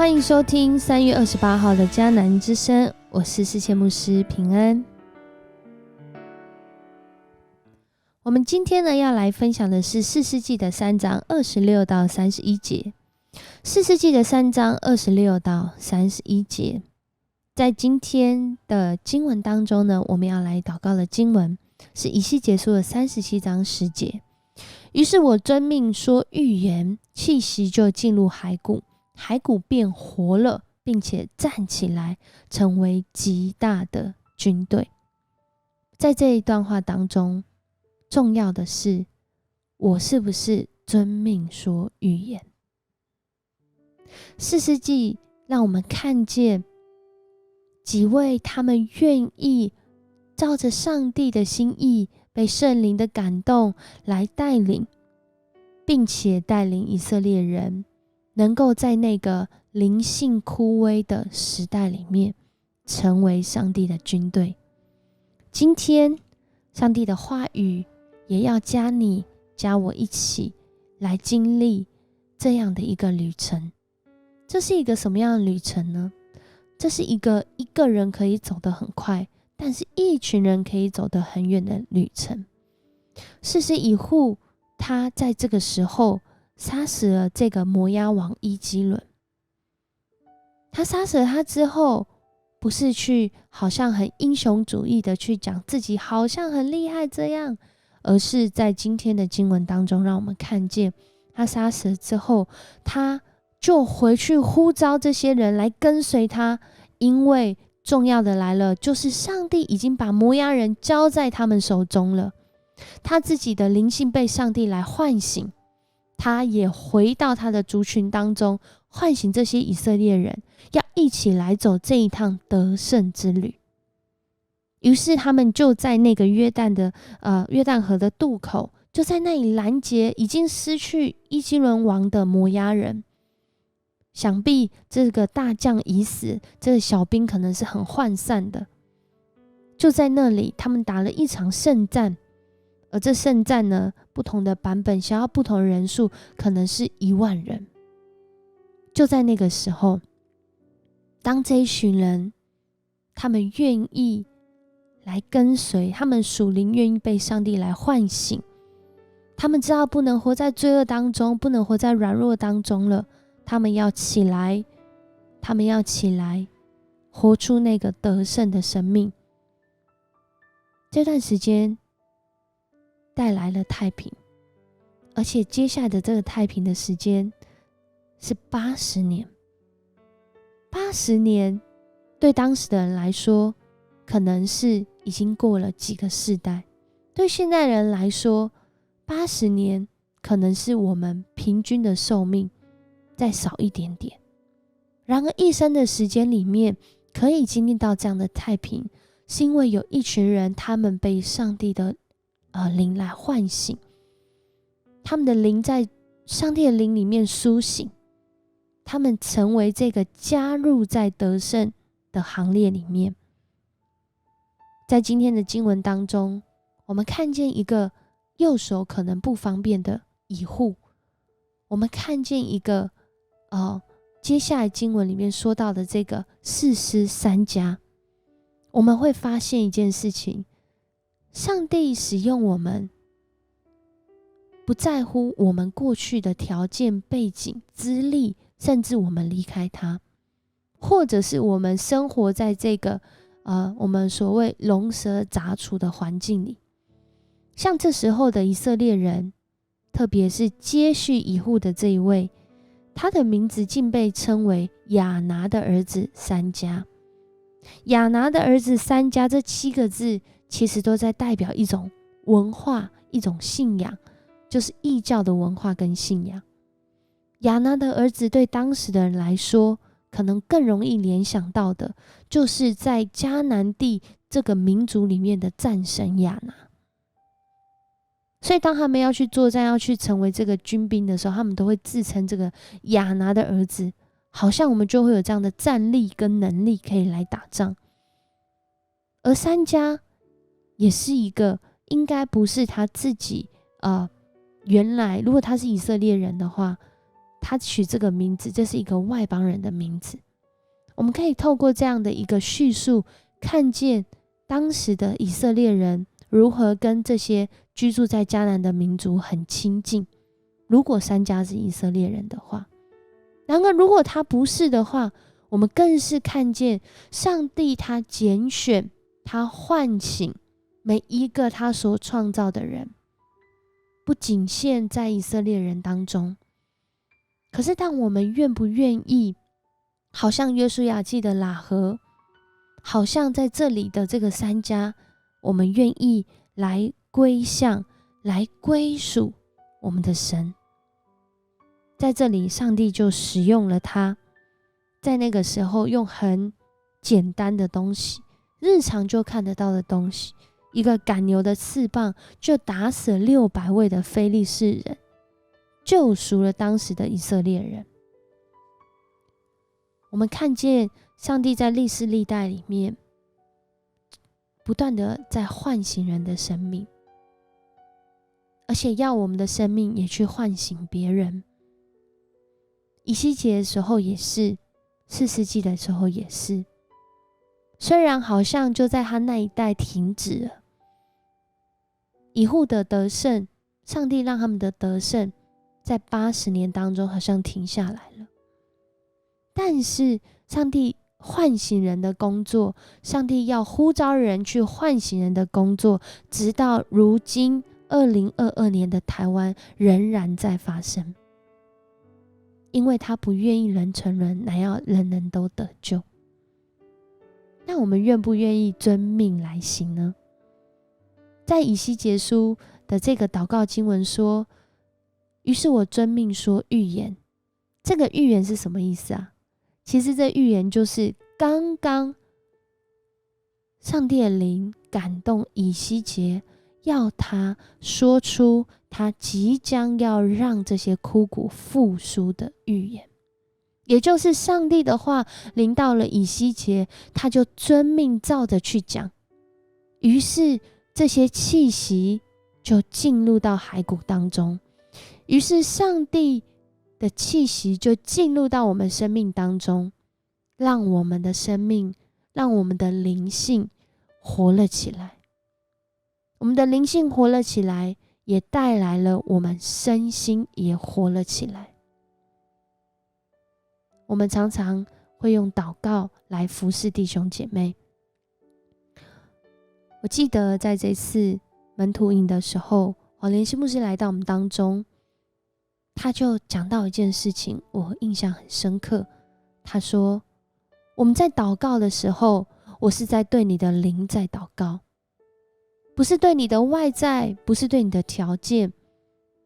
欢迎收听3月28号的迦南之声，我是世界牧师平安。我们今天呢要来分享的是士师记的3章26到31节。士师记的3章26到31节，在今天的经文当中呢，我们要来祷告的经文是以西结书的37章10节。于是我遵命说预言，气息就进入骸骨，骸骨变活了，并且站起来，成为极大的军队。在这一段话当中，重要的是我是不是遵命说预言。士师记让我们看见几位他们愿意照着上帝的心意，被圣灵的感动来带领，并且带领以色列人能够在那个灵性枯萎的时代里面成为上帝的军队。今天上帝的话语也要加你加我一起来经历这样的一个旅程。这是一个什么样的旅程呢？这是一个人可以走得很快，但是一群人可以走得很远的旅程。士师以户他在这个时候杀死了这个摩押王伊基伦。他杀死了他之后，不是去好像很英雄主义的去讲自己好像很厉害这样，而是在今天的经文当中让我们看见，他杀死了之后，他就回去呼召这些人来跟随他，因为重要的来了，就是上帝已经把摩押人交在他们手中了。他自己的灵性被上帝来唤醒，他也回到他的族群当中，唤醒这些以色列人，要一起来走这一趟得胜之旅。于是他们就在那个约旦河的渡口，就在那里拦截已经失去伊基伦王的摩押人。想必这个大将已死，这个小兵可能是很涣散的。就在那里，他们打了一场胜战，而这胜战呢，不同的版本想要不同的人数，可能是1万人。就在那个时候，当这一群人他们愿意来跟随，他们属灵愿意被上帝来唤醒，他们知道不能活在罪恶当中，不能活在软弱当中了，他们要起来，活出那个得胜的生命。这段时间带来了太平，而且接下来的这个太平的时间是80年。80年对当时的人来说，可能是已经过了几个世代，对现代人来说，80年可能是我们平均的寿命再少一点点。然而一生的时间里面可以经历到这样的太平，是因为有一群人他们被上帝的灵来唤醒，他们的灵在上帝的灵里面苏醒，他们成为这个加入在得胜的行列里面。在今天的经文当中，我们看见一个右手可能不方便的以户，我们看见一个接下来经文里面说到的这个士师3家，我们会发现一件事情，上帝使用我们，不在乎我们过去的条件、背景、资历，甚至我们离开他，或者是我们生活在这个我们所谓龙蛇杂处的环境里。像这时候的以色列人，特别是接续以户的这一位，他的名字竟被称为亚拿的儿子3家。亚拿的儿子3家这7个字其实都在代表一种文化，一种信仰，就是异教的文化跟信仰。亚拿的儿子对当时的人来说，可能更容易联想到的就是在迦南地这个民族里面的战神亚拿。所以当他们要去作战，要去成为这个军兵的时候，他们都会自称这个亚拿的儿子，好像我们就会有这样的战力跟能力可以来打仗。而3家也是一个应该不是他自己原来如果他是以色列人的话，他取这个名字，这是一个外邦人的名字。我们可以透过这样的一个叙述，看见当时的以色列人如何跟这些居住在迦南的民族很亲近。如果三家是以色列人的话，然而如果他不是的话，我们更是看见上帝他拣选，他唤醒每一个他所创造的人，不仅限在以色列人当中。可是当我们愿不愿意，好像约书亚记的喇合，好像在这里的这个三家，我们愿意来归向，来归属我们的神。在这里上帝就使用了他，在那个时候用很简单的东西，日常就看得到的东西，一个赶牛的刺棒就打死了600位的非利士人，救赎了当时的以色列人。我们看见上帝在历世历代里面不断的在唤醒人的生命，而且要我们的生命也去唤醒别人。以西结的时候也是，士师记的时候也是，虽然好像就在他那一代停止了，以户的得胜，上帝让他们的得胜在80年当中好像停下来了，但是上帝唤醒人的工作，上帝要呼召人去唤醒人的工作，直到如今2022年的台湾仍然在发生，因为他不愿意人成人，乃要人人都得救。那我们愿不愿意遵命来行呢？在以西结书的这个祷告经文说，于是我遵命说预言。这个预言是什么意思啊？其实这预言就是刚刚上帝的灵感动以西结，要他说出他即将要让这些枯骨复苏的预言。也就是上帝的话临到了以西结，他就遵命照着去讲，于是这些气息就进入到骸骨当中，于是上帝的气息就进入到我们生命当中，让我们的生命，让我们的灵性活了起来。我们的灵性活了起来，也带来了我们身心也活了起来。我们常常会用祷告来服侍弟兄姐妹。我记得在这次门徒营的时候，连西牧师来到我们当中，他就讲到一件事情，我印象很深刻。他说，我们在祷告的时候，我是在对你的灵在祷告，不是对你的外在，不是对你的条件，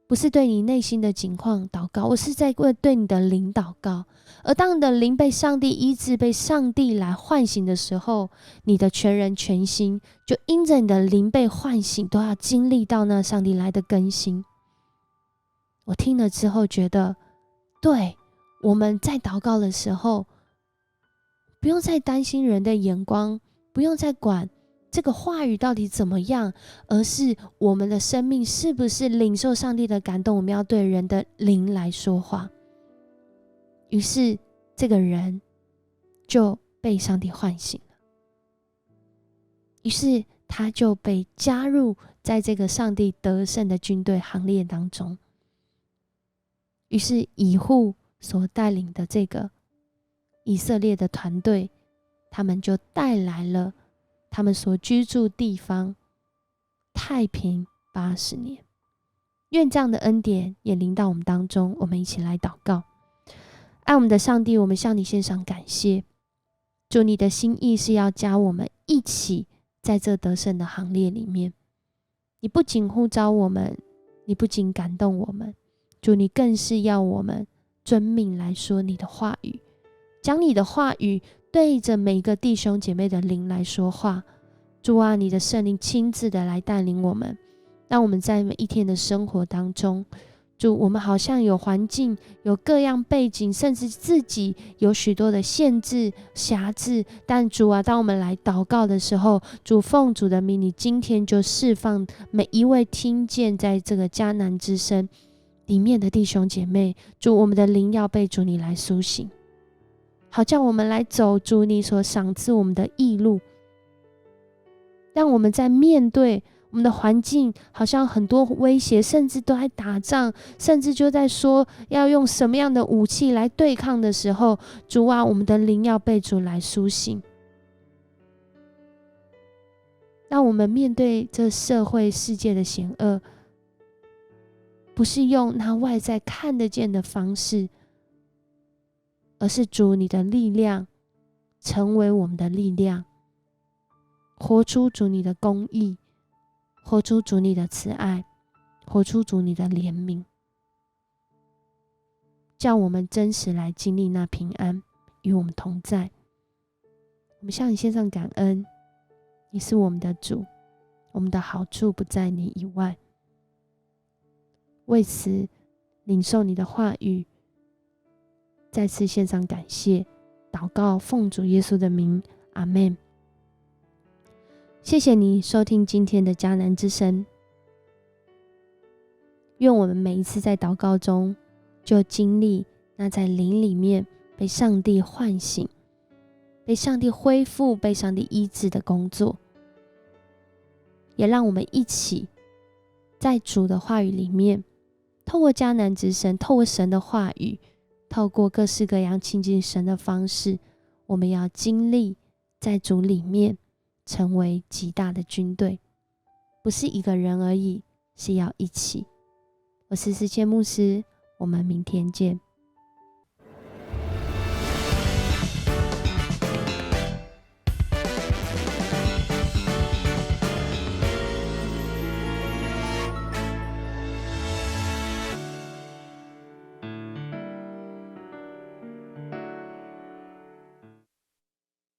不是对你内心的境况祷告，我是在对你的灵祷告。而当你的灵被上帝医治，被上帝来唤醒的时候，你的全人全心就因着你的灵被唤醒，都要经历到那上帝来的更新。我听了之后觉得，对，我们在祷告的时候，不用再担心人的眼光，不用再管这个话语到底怎么样，而是我们的生命是不是领受上帝的感动，我们要对人的灵来说话。于是这个人就被上帝唤醒了，于是他就被加入在这个上帝得胜的军队行列当中。于是以户所带领的这个以色列的团队，他们就带来了他们所居住地方太平80年。愿这样的恩典也临到我们当中，我们一起来祷告。爱我们的上帝，我们向你献上感谢。主，你的心意是要加我们一起在这得胜的行列里面。你不仅呼召我们，你不仅感动我们，主，你更是要我们遵命来说你的话语，将你的话语对着每个弟兄姐妹的灵来说话。主啊，你的圣灵亲自的来带领我们，让我们在每一天的生活当中，主，我们好像有环境，有各样背景，甚至自己有许多的限制辖制，但主啊，当我们来祷告的时候，主，奉主的名，你今天就释放每一位听见在这个迦南之声里面的弟兄姐妹，主，我们的灵要被主你来苏醒，好叫我们来走主你所赏赐我们的义路，让我们在面对我们的环境好像很多威胁，甚至都在打仗，甚至就在说要用什么样的武器来对抗的时候，主啊，我们的灵要被主来苏醒，让我们面对这社会世界的险恶，不是用那外在看得见的方式，而是主你的力量成为我们的力量，活出主你的公义，活出主你的慈爱，活出主你的怜悯，叫我们真实来经历那平安与我们同在。我们向你献上感恩，你是我们的主，我们的好处不在你以外。为此领受你的话语，再次献上感谢，祷告奉主耶稣的名，阿们。谢谢你收听今天的迦南之声，愿我们每一次在祷告中就经历那在灵里面被上帝唤醒，被上帝恢复，被上帝医治的工作，也让我们一起在主的话语里面，透过迦南之声，透过神的话语，透过各式各样亲近神的方式，我们要经历在主里面成为极大的军队，不是一个人而已，是要一起。我是思谦牧师，我们明天见。